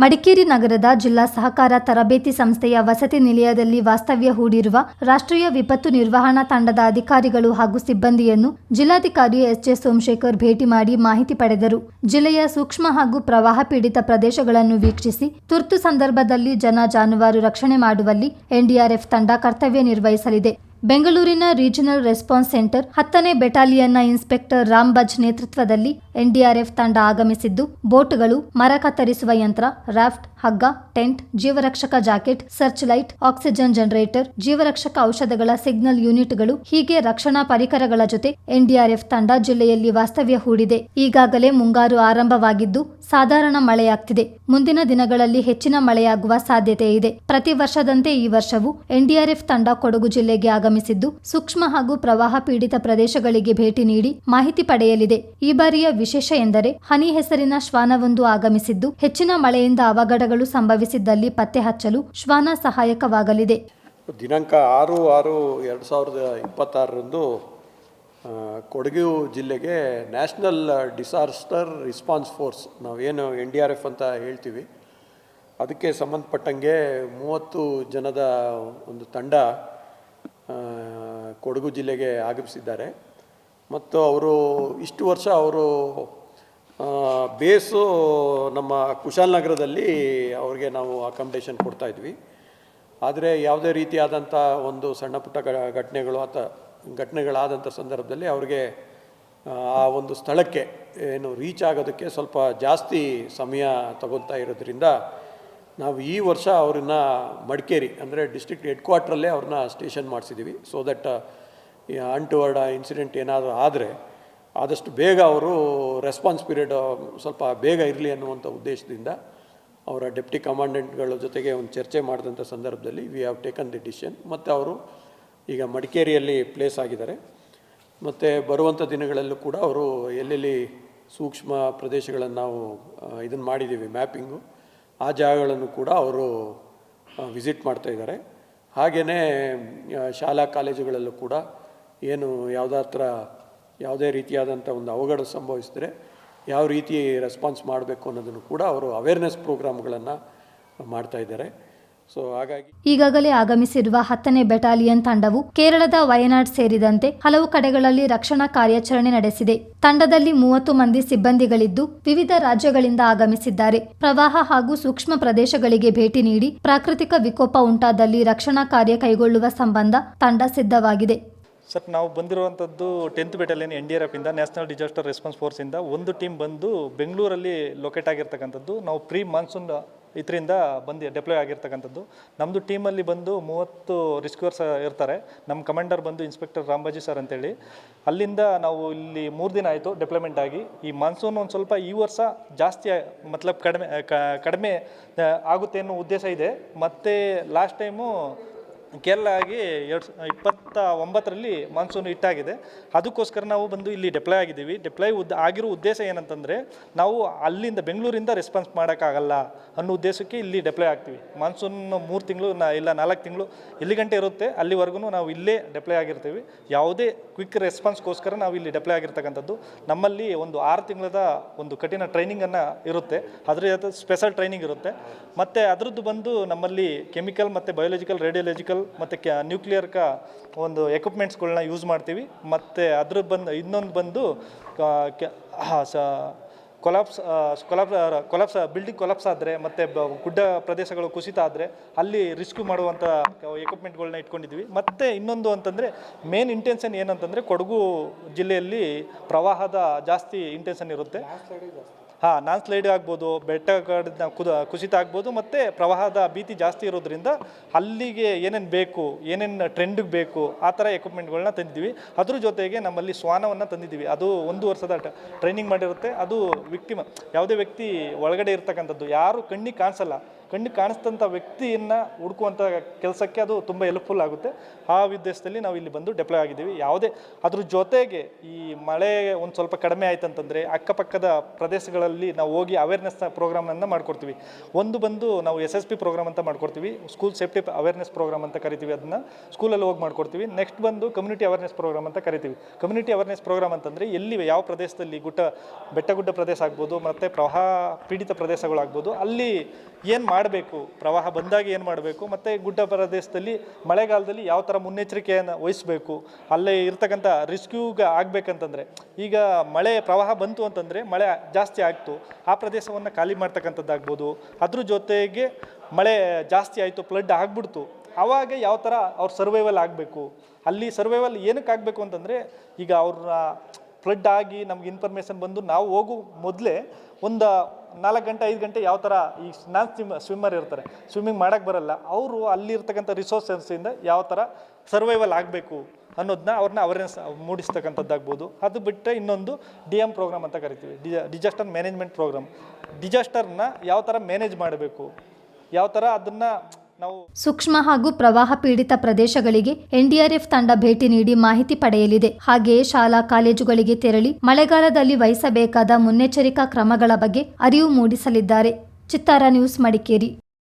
ಮಡಿಕೇರಿ ನಗರದ ಜಿಲ್ಲಾ ಸಹಕಾರ ತರಬೇತಿ ಸಂಸ್ಥೆಯ ವಸತಿ ನಿಲಯದಲ್ಲಿ ವಾಸ್ತವ್ಯ ಹೂಡಿರುವ ರಾಷ್ಟ್ರೀಯ ವಿಪತ್ತು ನಿರ್ವಹಣಾ ತಂಡದ ಅಧಿಕಾರಿಗಳು ಹಾಗೂ ಸಿಬ್ಬಂದಿಯನ್ನು ಜಿಲ್ಲಾಧಿಕಾರಿ ಎಸ್.ಜೆ. ಸೋಮಶೇಖರ್ ಭೇಟಿ ಮಾಡಿ ಮಾಹಿತಿ ಪಡೆದರು. ಜಿಲ್ಲೆಯ ಸೂಕ್ಷ್ಮ ಹಾಗೂ ಪ್ರವಾಹ ಪೀಡಿತ ಪ್ರದೇಶಗಳನ್ನು ವೀಕ್ಷಿಸಿ ತುರ್ತು ಸಂದರ್ಭದಲ್ಲಿ ಜನ ಜಾನುವಾರು ರಕ್ಷಣೆ ಮಾಡುವಲ್ಲಿ ಎನ್ಡಿಆರ್ಎಫ್ ತಂಡ ಕರ್ತವ್ಯ ನಿರ್ವಹಿಸಲಿದೆ. ಬೆಂಗಳೂರಿನ ರೀಜನಲ್ ರೆಸ್ಪಾನ್ಸ್ ಸೆಂಟರ್ 10ನೇ ಬೆಟಾಲಿಯನ್ನ ಇನ್ಸ್ಪೆಕ್ಟರ್ ರಾಮ್ ಬಜ್ ನೇತೃತ್ವದಲ್ಲಿ ಎನ್ಡಿಆರ್ಎಫ್ ತಂಡ ಆಗಮಿಸಿದ್ದು, ಬೋಟ್ಗಳು, ಮರ ಕತ್ತರಿಸುವ ಯಂತ್ರ, ರಾಫ್ಟ್, ಹಗ್ಗ, ಟೆಂಟ್, ಜೀವರಕ್ಷಕ jacket, search light, oxygen generator, ಜೀವರಕ್ಷಕ ಔಷಧಗಳ ಸಿಗ್ನಲ್ ಯೂನಿಟ್ಗಳು ಹೀಗೆ ರಕ್ಷಣಾ ಪರಿಕರಗಳ ಜೊತೆ ಎನ್ಡಿಆರ್ಎಫ್ ತಂಡ ಜಿಲ್ಲೆಯಲ್ಲಿ ವಾಸ್ತವ್ಯ ಹೂಡಿದೆ. ಈಗಾಗಲೇ ಮುಂಗಾರು ಆರಂಭವಾಗಿದ್ದು ಸಾಧಾರಣ ಮಳೆಯಾಗ್ತಿದೆ. ಮುಂದಿನ ದಿನಗಳಲ್ಲಿ ಹೆಚ್ಚಿನ ಮಳೆಯಾಗುವ ಸಾಧ್ಯತೆ ಇದೆ. ಪ್ರತಿ ವರ್ಷದಂತೆ ಈ ವರ್ಷವೂ ಎನ್ಡಿಆರ್ಎಫ್ ತಂಡ ಕೊಡಗು ಜಿಲ್ಲೆಗೆ ಆಗಮಿಸಿದ್ದು, ಸೂಕ್ಷ್ಮ ಹಾಗೂ ಪ್ರವಾಹ ಪೀಡಿತ ಪ್ರದೇಶಗಳಿಗೆ ಭೇಟಿ ನೀಡಿ ಮಾಹಿತಿ ಪಡೆಯಲಿದೆ. ಈ ಬಾರಿಯ ವಿಶೇಷ ಎಂದರೆ ಹನಿ ಹೆಸರಿನ ಶ್ವಾನವೊಂದು ಆಗಮಿಸಿದ್ದು, ಹೆಚ್ಚಿನ ಮಳೆಯಿಂದ ಅವಘಡಗಳು ಸಂಭವಿಸಿದ್ದಲ್ಲಿ ಪತ್ತೆ ಹಚ್ಚಲು ಶ್ವಾನ ಸಹಾಯಕವಾಗಲಿದೆ. ದಿನಾಂಕ 6/6/2026 ಕೊಡಗು ಜಿಲ್ಲೆಗೆ ನ್ಯಾಷನಲ್ ಡಿಸಾಸ್ಟರ್ ರೆಸ್ಪಾನ್ಸ್ ಫೋರ್ಸ್, ನಾವೇನು NDRF ಅಂತ ಹೇಳ್ತೀವಿ, ಅದಕ್ಕೆ ಸಂಬಂಧಪಟ್ಟಂಗೆ 30 ಜನದ ಒಂದು ತಂಡ ಕೊಡಗು ಜಿಲ್ಲೆಗೆ ಆಗಮಿಸಿದ್ದಾರೆ. ಮತ್ತು ಅವರು ಇಷ್ಟು ವರ್ಷ ಅವರು ಬೇಸು ನಮ್ಮ ಕುಶಾಲನಗರದಲ್ಲಿ ಅವ್ರಿಗೆ ನಾವು ಅಕಾಮಿಡೇಷನ್ ಕೊಡ್ತಾಯಿದ್ವಿ. ಆದರೆ ಯಾವುದೇ ರೀತಿಯಾದಂಥ ಒಂದು ಸಣ್ಣ ಪುಟ್ಟ ಘಟನೆಗಳಾದಂಥ ಸಂದರ್ಭದಲ್ಲಿ ಅವ್ರಿಗೆ ಆ ಒಂದು ಸ್ಥಳಕ್ಕೆ ಏನು ರೀಚ್ ಆಗೋದಕ್ಕೆ ಸ್ವಲ್ಪ ಜಾಸ್ತಿ ಸಮಯ ತಗೊಳ್ತಾ ಇರೋದ್ರಿಂದ ನಾವು ಈ ವರ್ಷ ಅವ್ರನ್ನ ಮಡಿಕೇರಿ ಅಂದರೆ ಡಿಸ್ಟ್ರಿಕ್ಟ್ ಹೆಡ್ ಕ್ವಾರ್ಟ್ರಲ್ಲೇ ಅವ್ರನ್ನ ಸ್ಟೇಷನ್ ಮಾಡಿಸಿದ್ದೀವಿ. ಸೊ ದಟ್ ಅನ್ಟುವರ್ಡ್ ಇನ್ಸಿಡೆಂಟ್ ಏನಾದರೂ ಆದರೆ ಆದಷ್ಟು ಬೇಗ ಅವರು ರೆಸ್ಪಾನ್ಸ್ ಪೀರಿಯಡ್ ಸ್ವಲ್ಪ ಬೇಗ ಇರಲಿ ಅನ್ನುವಂಥ ಉದ್ದೇಶದಿಂದ ಅವರ ಡೆಪ್ಟಿ ಕಮಾಂಡೆಂಟ್ಗಳ ಜೊತೆಗೆ ಒಂದು ಚರ್ಚೆ ಮಾಡಿದಂಥ ಸಂದರ್ಭದಲ್ಲಿ we have taken the decision. ಮತ್ತು ಅವರು ಈಗ ಮಡಿಕೇರಿಯಲ್ಲಿ ಪ್ಲೇಸ್ ಆಗಿದ್ದಾರೆ. ಮತ್ತು ಬರುವಂಥ ದಿನಗಳಲ್ಲೂ ಕೂಡ ಅವರು ಎಲ್ಲೆಲ್ಲಿ ಸೂಕ್ಷ್ಮ ಪ್ರದೇಶಗಳನ್ನು ನಾವು ಇದನ್ನು ಮಾಡಿದ್ದೀವಿ ಮ್ಯಾಪಿಂಗು, ಆ ಜಾಗಗಳನ್ನು ಕೂಡ ಅವರು ವಿಸಿಟ್ ಮಾಡ್ತಾಯಿದ್ದಾರೆ. ಹಾಗೆಯೇ ಶಾಲಾ ಕಾಲೇಜುಗಳಲ್ಲೂ ಕೂಡ ಏನು ಯಾವುದೇ ರೀತಿಯಾದಂಥ ಒಂದು ಅವಘಡ ಸಂಭವಿಸಿದರೆ ಯಾವ ರೀತಿ ರೆಸ್ಪಾನ್ಸ್ ಮಾಡಬೇಕು ಅನ್ನೋದನ್ನು ಕೂಡ ಅವರು ಅವೇರ್ನೆಸ್ ಪ್ರೋಗ್ರಾಮ್ಗಳನ್ನು ಮಾಡ್ತಾಯಿದ್ದಾರೆ. ಸೊ ಹಾಗಾಗಿ ಈಗಾಗಲೇ ಆಗಮಿಸಿರುವ 10ನೇ ಬೆಟಾಲಿಯನ್ ತಂಡವು ಕೇರಳದ ವಯನಾಡ್ ಸೇರಿದಂತೆ ಹಲವು ಕಡೆಗಳಲ್ಲಿ ರಕ್ಷಣಾ ಕಾರ್ಯಾಚರಣೆ ನಡೆಸಿದೆ. ತಂಡದಲ್ಲಿ 30 ಮಂದಿ ಸಿಬ್ಬಂದಿಗಳಿದ್ದು ವಿವಿಧ ರಾಜ್ಯಗಳಿಂದ ಆಗಮಿಸಿದ್ದಾರೆ. ಪ್ರವಾಹ ಹಾಗೂ ಸೂಕ್ಷ್ಮ ಪ್ರದೇಶಗಳಿಗೆ ಭೇಟಿ ನೀಡಿ ಪ್ರಾಕೃತಿಕ ವಿಕೋಪ ಉಂಟಾದಲ್ಲಿ ರಕ್ಷಣಾ ಕಾರ್ಯ ಕೈಗೊಳ್ಳುವ ಸಂಬಂಧ ತಂಡ ಸಿದ್ಧವಾಗಿದೆ. ಸರ್, ನಾವು ಬಂದಿರುವಂಥದ್ದು 10th ಬೆಟಾಲಿಯನ್ NDRF ಇಂದ, ನ್ಯಾಷನಲ್ ಡಿಸಾಸ್ಟರ್ ರೆಸ್ಪಾನ್ಸ್ ಫೋರ್ಸಿಂದ ಒಂದು ಟೀಮ್ ಬಂದು ಬೆಂಗಳೂರಲ್ಲಿ ಲೊಕೇಟ್ ಆಗಿರ್ತಕ್ಕಂಥದ್ದು. ನಾವು ಪ್ರೀ ಮಾನ್ಸೂನ್ ಇದರಿಂದ ಬಂದು ಡೆಪ್ಲಾಯ್ ಆಗಿರ್ತಕ್ಕಂಥದ್ದು. ನಮ್ಮದು ಟೀಮಲ್ಲಿ ಬಂದು 30 ರಿಸ್ಕ್ಯೂರ್ಸ್ ಇರ್ತಾರೆ. ನಮ್ಮ ಕಮಾಂಡರ್ ಬಂದು ಇನ್ಸ್ಪೆಕ್ಟರ್ ರಾಂಬಾಜಿ ಸರ್ ಅಂತೇಳಿ. ಅಲ್ಲಿಂದ ನಾವು ಇಲ್ಲಿ 3 ದಿನ ಆಯಿತು ಡೆಪ್ಲಾಯ್ಮೆಂಟ್ ಆಗಿ. ಈ ಮಾನ್ಸೂನ್ ಒಂದು ಸ್ವಲ್ಪ ಈ ವರ್ಷ ಜಾಸ್ತಿ ಕಡಿಮೆ ಆಗುತ್ತೆ ಅನ್ನೋ ಉದ್ದೇಶ ಇದೆ. ಮತ್ತು ಲಾಸ್ಟ್ ಟೈಮು ಕೇರಳ ಆಗಿ 2029ರಲ್ಲಿ ಮಾನ್ಸೂನ್ ಹಿಟ್ಟಾಗಿದೆ. ಅದಕ್ಕೋಸ್ಕರ ನಾವು ಬಂದು ಇಲ್ಲಿ ಡೆಪ್ಲಾಯ್ ಆಗಿದ್ದೀವಿ. ಆಗಿರೋ ಉದ್ದೇಶ ಏನಂತಂದರೆ, ನಾವು ಅಲ್ಲಿಂದ ಬೆಂಗಳೂರಿಂದ ರೆಸ್ಪಾನ್ಸ್ ಮಾಡೋಕ್ಕಾಗಲ್ಲ ಅನ್ನೋ ಉದ್ದೇಶಕ್ಕೆ ಇಲ್ಲಿ ಡೆಪ್ಲಾಯ್ ಆಗ್ತೀವಿ. ಮಾನ್ಸೂನ್ 3 ತಿಂಗಳು ಇಲ್ಲ 4 ತಿಂಗಳು ಎಲ್ಲಿ ಗಂಟೆ ಇರುತ್ತೆ ಅಲ್ಲಿವರೆಗೂ ನಾವು ಇಲ್ಲೇ ಡೆಪ್ಲಾಯ್ ಆಗಿರ್ತೀವಿ. ಯಾವುದೇ ಕ್ವಿಕ್ ರೆಸ್ಪಾನ್ಸ್ಗೋಸ್ಕರ ನಾವು ಇಲ್ಲಿ ಡೆಪ್ಲಾಯ್ ಆಗಿರ್ತಕ್ಕಂಥದ್ದು. ನಮ್ಮಲ್ಲಿ ಒಂದು 6 ತಿಂಗಳದ ಒಂದು ಕಠಿಣ ಟ್ರೈನಿಂಗನ್ನು ಇರುತ್ತೆ. ಅದರ ಜೊತೆ ಸ್ಪೆಷಲ್ ಟ್ರೈನಿಂಗ್ ಇರುತ್ತೆ. ಮತ್ತು ಅದರದ್ದು ಬಂದು ನಮ್ಮಲ್ಲಿ ಕೆಮಿಕಲ್ ಮತ್ತು ಬಯೋಲಾಜಿಕಲ್, ರೇಡಿಯೋಲಾಜಿಕಲ್ ಮತ್ತು ನ್ಯೂಕ್ಲಿಯರ್ಕ ಒಂದು ಎಕ್ವಿಪ್ಮೆಂಟ್ಸ್ಗಳನ್ನ ಯೂಸ್ ಮಾಡ್ತೀವಿ. ಮತ್ತು ಅದ್ರ ಇನ್ನೊಂದು ಬಂದು ಕೊಲಾಪ್ಸ್ ಬಿಲ್ಡಿಂಗ್ ಕೊಲಾಪ್ಸ್ ಆದರೆ ಮತ್ತು ಗುಡ್ಡ ಪ್ರದೇಶಗಳು ಕುಸಿತ ಆದರೆ ಅಲ್ಲಿ ರಿಸ್ಕ್ಯೂ ಮಾಡುವಂಥ ಎಕ್ವಿಪ್ಮೆಂಟ್ಗಳನ್ನ ಇಟ್ಕೊಂಡಿದ್ದೀವಿ. ಮತ್ತು ಇನ್ನೊಂದು ಅಂತಂದರೆ ಮೇನ್ ಇಂಟೆನ್ಷನ್ ಏನಂತಂದರೆ, ಕೊಡಗು ಜಿಲ್ಲೆಯಲ್ಲಿ ಪ್ರವಾಹದ ಜಾಸ್ತಿ ಇಂಟೆನ್ಷನ್ ಇರುತ್ತೆ. ನಾನ್ ಸ್ಲೈಡ್ ಆಗ್ಬೋದು, ಬೆಟ್ಟ ಕುಸಿತ ಆಗ್ಬೋದು, ಮತ್ತು ಪ್ರವಾಹದ ಭೀತಿ ಜಾಸ್ತಿ ಇರೋದ್ರಿಂದ ಅಲ್ಲಿಗೆ ಏನೇನು ಬೇಕು, ಏನೇನು ಟ್ರೆಂಡಿಗೆ ಬೇಕು ಆ ಥರ ಎಕ್ವಿಪ್ಮೆಂಟ್ಗಳನ್ನ ತಂದಿದ್ದೀವಿ. ಅದ್ರ ಜೊತೆಗೆ ನಮ್ಮಲ್ಲಿ ಶ್ವಾನವನ್ನು ತಂದಿದ್ದೀವಿ. ಅದು 1 ವರ್ಷದ ಟ್ರೈನಿಂಗ್ ಮಾಡಿರುತ್ತೆ. ಅದು ಯಾವುದೇ ವ್ಯಕ್ತಿ ಒಳಗಡೆ ಇರ್ತಕ್ಕಂಥದ್ದು, ಯಾರು ಕಣ್ಣಿಗೆ ಕಣ್ಣಿಗೆ ಕಾಣಿಸ್ತಂಥ ವ್ಯಕ್ತಿಯನ್ನು ಹುಡುಕುವಂಥ ಕೆಲಸಕ್ಕೆ ಅದು ತುಂಬ ಹೆಲ್ಪ್ಫುಲ್ ಆಗುತ್ತೆ. ಆ ಉದ್ದೇಶದಲ್ಲಿ ನಾವು ಇಲ್ಲಿ ಬಂದು ಡೆಪ್ಲಾಯ್ ಆಗಿದ್ದೀವಿ. ಯಾವುದೇ ಅದ್ರ ಜೊತೆಗೆ ಈ ಮಳೆ ಒಂದು ಸ್ವಲ್ಪ ಕಡಿಮೆ ಆಯ್ತಂತಂದರೆ ಅಕ್ಕಪಕ್ಕದ ಪ್ರದೇಶಗಳಲ್ಲಿ ನಾವು ಹೋಗಿ ಅವೇರ್ನೆಸ್ ಪ್ರೋಗ್ರಾಮನ್ನು ಮಾಡ್ಕೊಡ್ತೀವಿ. ಒಂದು ಬಂದು ನಾವು SSP ಪ್ರೋಗ್ರಾಮ್ ಅಂತ ಮಾಡ್ಕೊಡ್ತೀವಿ, ಸ್ಕೂಲ್ ಸೇಫ್ಟಿ ಅವೇರ್ನೆಸ್ ಪ್ರೋಗ್ರಾಮ್ ಅಂತ ಕರಿತೀವಿ, ಅದನ್ನು ಸ್ಕೂಲಲ್ಲಿ ಹೋಗಿ ಮಾಡ್ಕೊಡ್ತೀವಿ. ನೆಕ್ಸ್ಟ್ ಬಂದು ಕಮ್ಯುನಿಟಿ ಅವೇರ್ನೆಸ್ ಪ್ರೋಗ್ರಾಮ್ ಅಂತ ಕರಿತೀವಿ. ಕಮ್ಯುನಿಟಿ ಅವೇರ್ನೆಸ್ ಪ್ರೋಗ್ರಾಮ್ ಅಂತಂದರೆ ಎಲ್ಲಿ ಯಾವ ಪ್ರದೇಶದಲ್ಲಿ ಬೆಟ್ಟಗುಡ್ಡ ಪ್ರದೇಶ ಆಗ್ಬೋದು ಮತ್ತು ಪ್ರವಾಹ ಪೀಡಿತ ಪ್ರದೇಶಗಳಾಗ್ಬೋದು, ಅಲ್ಲಿ ಏನು ಮಾಡಬೇಕು, ಪ್ರವಾಹ ಬಂದಾಗ ಏನು ಮಾಡಬೇಕು, ಮತ್ತು ಗುಡ್ಡ ಪ್ರದೇಶದಲ್ಲಿ ಮಳೆಗಾಲದಲ್ಲಿ ಯಾವ ಥರ ಮುನ್ನೆಚ್ಚರಿಕೆಯನ್ನು ವಹಿಸಬೇಕು, ಅಲ್ಲೇ ಇರ್ತಕ್ಕಂಥ ರಿಸ್ಕ್ಯೂಗೆ ಆಗಬೇಕಂತಂದರೆ ಈಗ ಪ್ರವಾಹ ಬಂತು ಅಂತಂದರೆ ಮಳೆ ಜಾಸ್ತಿ ಆಗ್ತು, ಆ ಪ್ರದೇಶವನ್ನು ಖಾಲಿ ಮಾಡ್ತಕ್ಕಂಥದ್ದಾಗ್ಬೋದು. ಅದ್ರ ಜೊತೆಗೆ ಮಳೆ ಜಾಸ್ತಿ ಆಯಿತು, ಫ್ಲಡ್ ಆಗಿಬಿಡ್ತು, ಆವಾಗ ಯಾವ ಥರ ಅವ್ರು ಸರ್ವೈವಲ್ ಆಗಬೇಕು, ಅಲ್ಲಿ ಸರ್ವೈವಲ್ ಏನಕ್ಕೆ ಆಗಬೇಕು ಅಂತಂದರೆ ಈಗ ಅವ್ರನ್ನ ಫ್ಲಡ್ ಆಗಿ ನಮ್ಗೆ ಇನ್ಫಾರ್ಮೇಷನ್ ಬಂದು ನಾವು ಹೋಗೋ ಮೊದಲೇ ಒಂದು 4 ಗಂಟೆ 5 ಗಂಟೆ ಯಾವ ಥರ ಈ ಸ್ವಿಮ್ಮರ್ ಇರ್ತಾರೆ, ಸ್ವಿಮ್ಮಿಂಗ್ ಮಾಡೋಕ್ಕೆ ಬರಲ್ಲ, ಅವರು ಅಲ್ಲಿರ್ತಕ್ಕಂಥ ರಿಸೋರ್ಸಸ್ಸಿಂದ ಯಾವ ಥರ ಸರ್ವೈವಲ್ ಆಗಬೇಕು ಅನ್ನೋದನ್ನ ಅವ್ರನ್ನ ಅವೇರ್ನೆಸ್ ಮೂಡಿಸ್ತಕ್ಕಂಥದ್ದಾಗ್ಬೋದು. ಅದು ಬಿಟ್ಟರೆ ಇನ್ನೊಂದು DM ಪ್ರೋಗ್ರಾಮ್ ಅಂತ ಕರಿತೀವಿ, ಡಿಸಾಸ್ಟರ್ ಮ್ಯಾನೇಜ್ಮೆಂಟ್ ಪ್ರೋಗ್ರಾಮ್. ಡಿಸಾಸ್ಟರ್ನ ಯಾವ ಥರ ಮ್ಯಾನೇಜ್ ಮಾಡಬೇಕು, ಯಾವ ಥರ ಅದನ್ನು ನಾವು ಸೂಕ್ಷ್ಮ ಹಾಗೂ ಪ್ರವಾಹ ಪೀಡಿತ ಪ್ರದೇಶಗಳಿಗೆ NDRF ತಂಡ ಭೇಟಿ ನೀಡಿ ಮಾಹಿತಿ ಪಡೆಯಲಿದೆ. ಹಾಗೆಯೇ ಶಾಲಾ ಕಾಲೇಜುಗಳಿಗೆ ತೆರಳಿ ಮಳೆಗಾಲದಲ್ಲಿ ವಹಿಸಬೇಕಾದ ಮುನ್ನೆಚ್ಚರಿಕಾ ಕ್ರಮಗಳ ಬಗ್ಗೆ ಅರಿವು ಮೂಡಿಸಲಿದ್ದಾರೆ. ಚಿತ್ತಾರ ನ್ಯೂಸ್, ಮಡಿಕೇರಿ.